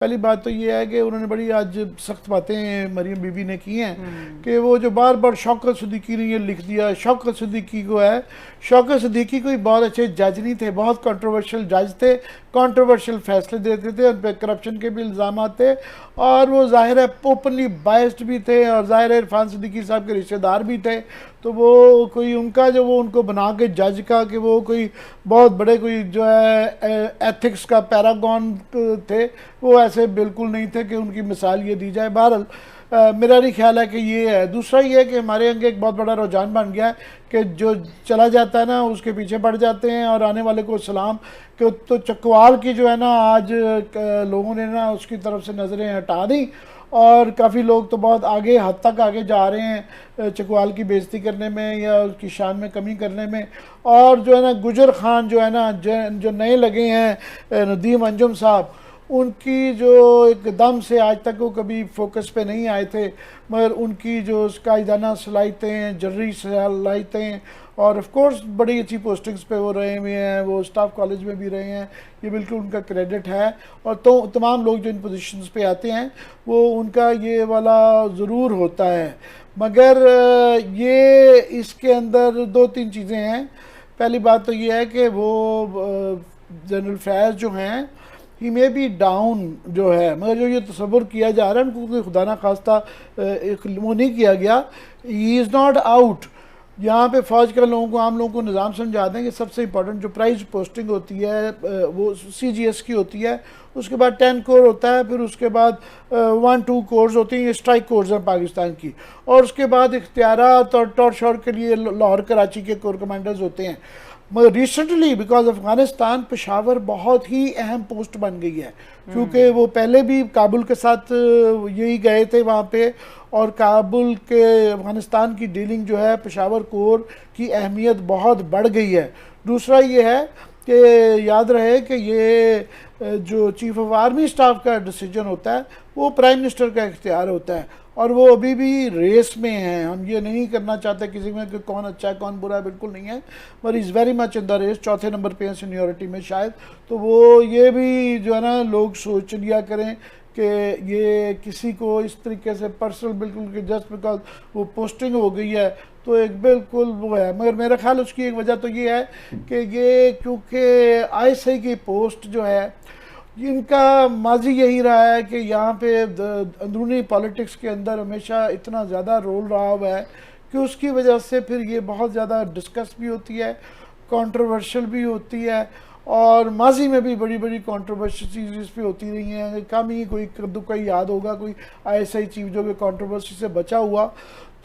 पहली बात तो ये है कि उन्होंने बड़ी आज सख्त बातें मरियम बीबी ने की हैं कि वो जो बार बार शौकत सिद्दीकी ने ये लिख दिया। शौकत सिद्दीकी को है, शौकत सिद्दीकी कोई बहुत अच्छे जज नहीं थे, बहुत कंट्रोवर्शियल जज थे, कंट्रोवर्शियल फैसले देते थे, उन पर करप्शन के भी इल्ज़ाम थे और वो ज़ाहिर है ओपनली बायस्ड भी थे और ज़ाहिर है इरफान सिद्दीकी साहब के रिश्तेदार भी थे। तो वो कोई उनका जो वो उनको बना के जज का कि वो कोई बहुत बड़े कोई जो है एथिक्स का पैरागॉन थे, वो ऐसे बिल्कुल नहीं थे कि उनकी मिसाल ये दी जाए। बहरहाल मेरा नहीं ख्याल है कि ये है। दूसरा ये है कि हमारे यहाँ एक बहुत बड़ा रुझान बन गया है कि जो चला जाता है ना उसके पीछे पड़ जाते हैं और आने वाले को सलाम कि तो चकवाल की जो है ना आज लोगों ने ना उसकी तरफ से नज़रें हटा दी और काफ़ी लोग तो बहुत आगे हद तक आगे जा रहे हैं चकवाल की बेइज्जती करने में या उसकी शान में कमी करने में। और जो है ना गुजर खान जो है ना जो नए लगे हैं नदीम अंजुम साहब, उनकी जो एकदम से आज तक वो कभी फोकस पे नहीं आए थे, मगर उनकी जो कायदाना सलाहियतें, जर्री सलाहियतें और ऑफ कोर्स बड़ी अच्छी पोस्टिंग्स पे वो रहे हुए हैं, वो स्टाफ कॉलेज में भी रहे हैं, ये बिल्कुल उनका क्रेडिट है। और तो तमाम लोग जो इन पोजीशंस पे आते हैं वो उनका ये वाला ज़रूर होता है। मगर ये इसके अंदर दो तीन चीज़ें हैं। पहली बात तो ये है कि वो जनरल फैज़ जो हैं ही मे बी डाउन जो है, मगर जो ये तस्वुर किया जा रहा है उनको खुदा ना खास्ता वो नहीं किया गया, ही इज़ नॉट आउट। यहाँ पे फ़ौज के लोगों को, आम लोगों को निज़ाम समझा दें कि सबसे इंपॉर्टेंट जो प्राइज पोस्टिंग होती है वो CGS की होती है, उसके बाद 10 कोर होता है, फिर उसके बाद 1-2 कोर्स होती हैं, ये स्ट्राइक कोर्स हैं पाकिस्तान की, और उसके बाद इख्तियारात और टॉर शॉर के लिए लाहौर कराची के कोर कमांडर्स होते हैं। मगर रिसेंटली बिकॉज अफ़गानिस्तान पेशावर बहुत ही अहम पोस्ट बन गई है, क्योंकि वो पहले भी काबुल के साथ यही गए थे वहाँ पे, और काबुल के अफ़गानिस्तान की डीलिंग जो है पेशावर कोर की अहमियत बहुत बढ़ गई है। दूसरा ये है कि याद रहे कि ये जो चीफ ऑफ आर्मी स्टाफ का डिसीजन होता है वो प्राइम मिनिस्टर का इख्तियार होता है, और वो अभी भी रेस में हैं। हम ये नहीं करना चाहते किसी में कि कौन अच्छा है कौन बुरा है, बिल्कुल नहीं है, पर is very much in the race, चौथे नंबर पे हैं सीनियरिटी में शायद। तो वो ये भी जो है ना लोग सोच लिया करें कि ये किसी को इस तरीके से पर्सनल बिल्कुल कि जस्ट बिकॉज वो पोस्टिंग हो गई है तो एक बिल्कुल वो है। मगर मेरा ख्याल उसकी एक वजह तो ये है कि ये क्योंकि ISI की पोस्ट जो है इनका माजी यही रहा है कि यहाँ पे अंदरूनी पॉलिटिक्स के अंदर हमेशा इतना ज़्यादा रोल रहा हुआ है कि उसकी वजह से फिर ये बहुत ज़्यादा डिस्कस भी होती है, कंट्रोवर्शियल भी होती है, और माजी में भी बड़ी बड़ी कंट्रोवर्शियल चीज़ इस पर होती रही हैं। कम ही कोई कद्दू का याद होगा कोई ISI चीफ जो कि कंट्रोवर्सी से बचा हुआ।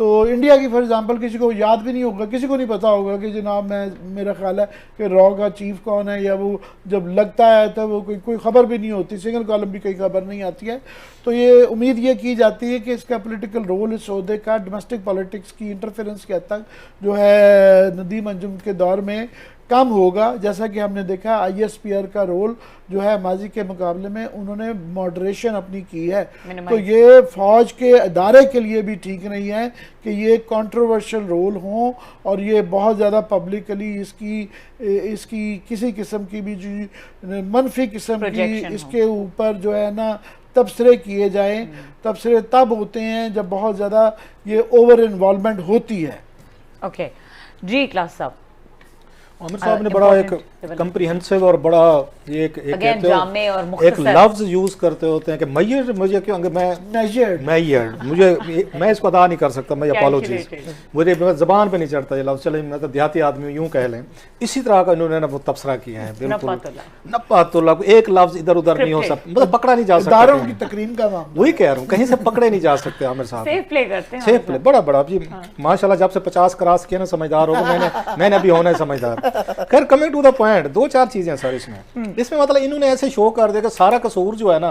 तो इंडिया की फॉर एग्जांपल किसी को याद भी नहीं होगा, किसी को नहीं पता होगा कि जनाब मेरा ख्याल है कि रॉ का चीफ कौन है, या वो जब लगता है तो वो कोई खबर भी नहीं होती, सिंगल कॉलम भी कोई खबर नहीं आती है। तो ये उम्मीद ये की जाती है कि इसका पॉलिटिकल रोल इस ओहदे का डोमेस्टिक पॉलिटिक्स की इंटरफेरेंस के हद तक जो है नदीम अंजुम के दौर में कम होगा। जैसा कि हमने देखा ISPR का रोल जो है माजी के मुकाबले में उन्होंने मॉडरेशन अपनी की है, तो ये फ़ौज के अदारे के लिए भी ठीक नहीं है कि ये कंट्रोवर्शियल रोल हों और ये बहुत ज़्यादा पब्लिकली इसकी किसी किस्म की भी जो मनफी किस्म की इसके ऊपर जो है ना तबसरे किए जाएं। तबसरे तब होते हैं जब बहुत ज़्यादा ये ओवर इन्वॉल्वमेंट होती है। ओके जी, क्लास साहब आमिर साहब ने बड़ा एक कंप्रीहेंसिव और बड़ा ये एक लफ्ज यूज करते होते हैं कि मैयर, मुझे क्यों मैं इसको अदा नहीं कर सकता, मैं अपॉलोजीज, मुझे जबान पे नहीं चढ़ता ये लफ्ज, चले मैं तो देहाती आदमी यूं कह लें। इसी तरह का इन्होंने ना वो तबसरा किया है, बिल्कुल नब्बातुल्लाह, एक लफ्ज इधर उधर नहीं हो सकता, मतलब पकड़ा नहीं जा सकता, तकरीम का वही कह रहा हूँ, कहीं से पकड़े नहीं जा सकते। आमिर साहब सेफ प्ले करते हैं, सेफ प्ले बड़ा बड़ा जी माशाल्लाह, जब से 50 क्रॉस किया ना समझदार हो गए, मैंने अभी होना है समझदार। खैर कमिंग टू द पॉइंट, दो चार चीजें सर इसमें मतलब इन्होंने ऐसे शो कर दिया कि सारा कसूर जो है ना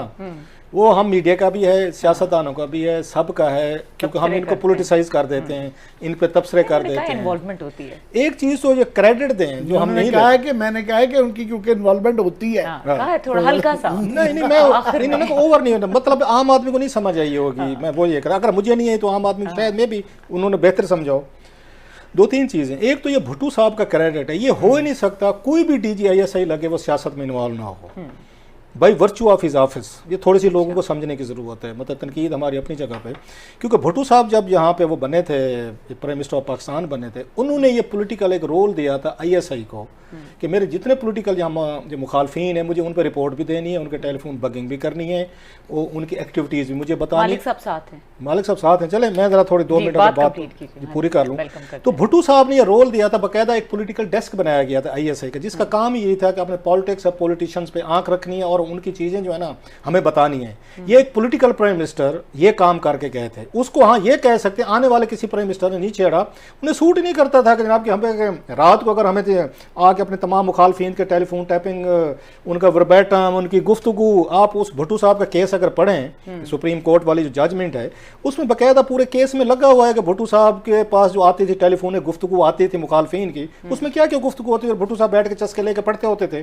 वो हम मीडिया का भी है, सियासतदानों का भी है, सबका है, क्योंकि हम इनको पोलिटिसाइज कर देते हैं, इन पे तबसरे कर देते हैं, इन्वॉल्वमेंट होती है। एक चीज तो जो क्रेडिट दें जो हमने कहा है कि मैंने कहा है कि उनकी क्योंकि इन्वॉल्वमेंट होती है, थोड़ा हल्का सा नहीं मैं इन्होंने को ओवर नहीं होता, मतलब आम आदमी को नहीं समझ आई होगी, मैं वो ये करा, अगर मुझे नहीं है तो आम आदमी शायद में भी उन्होंने बेहतर समझाओ। दो तीन चीज़ें, एक तो ये भुट्टो साहब का क्रेडिट है, ये हो ही नहीं सकता कोई भी DG ISI लगे वो सियासत में इन्वॉल्व ना हो। भाई वर्चू ऑफ हिज ऑफिस, ये थोड़ी सी लोगों को समझने की ज़रूरत है। मतलब तनकीद हमारी अपनी जगह पे, क्योंकि भुट्टो साहब जब यहाँ पे वो बने थे, प्राइम मिनिस्टर ऑफ पाकिस्तान बने थे, उन्होंने ये पॉलिटिकल एक रोल दिया था ISI को कि मेरे जितने पॉलिटिकल यहाँ जो मुखालफिन है मुझे उन पर रिपोर्ट भी देनी है, उनके टेलीफोन बगिंग भी करनी है, वो उनकी एक्टिविटीज़ भी मुझे बतानी। मालिक साहब साथ हैं, मालिक साहब साथ हैं। चले मैं ज़रा थोड़ी 2 मिनट बात बात पूरी कर लूँ। तो भुट्टो साहब ने ये रोल दिया था, बाकायदा एक पॉलिटिकल डेस्क बनाया गया था ISI का, जिसका काम यही था कि अपने पॉलिटिक्स और पॉलिटिशियंस पे आंख रखनी है और उनकी चीज़ें जो है ना हमें बतानी है। ये एक पॉलिटिकल प्राइम मिनिस्टर ये काम करके गए थे। उसको हाँ ये कह सकते हैं आने वाले किसी प्राइम मिनिस्टर ने नहीं छेड़ा, उन्हें सूट नहीं करता था कि जनाब कि हमें रात को अगर हमें आके अपने तमाम मुखालफिन के टेलीफोन टैपिंग, उनका वर्बैटम, उनकी गुफ्तगू, आप उस भुट्टो साहब का केस अगर पढ़ें, सुप्रीम कोर्ट वाली जो जजमेंट है उसमें बाकायदा पूरे केस में लगा हुआ है कि भुट्टो साहब के पास जो आती थी टेलीफोन गुफ्तगू आती थी मुखालफिन की, उसमें क्या क्या गुफ्तगू होती थी और भुट्टो साहब बैठ के चस्के लेके पढ़ते होते थे,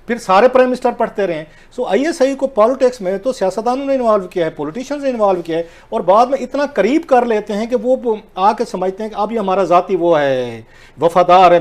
फिर सारे प्राइम मिनिस्टर पढ़ते रहे। सो ISI को पॉलिटिक्स में तो सियासतदानों ने इन्वॉल्व किया है, पॉलिटिशियंस ने इन्वॉल्व किया है, और बाद में इतना करीब कर लेते हैं कि वो आके समझते हैं कि अब ये हमारा ज़ाती वो है, वफादार है।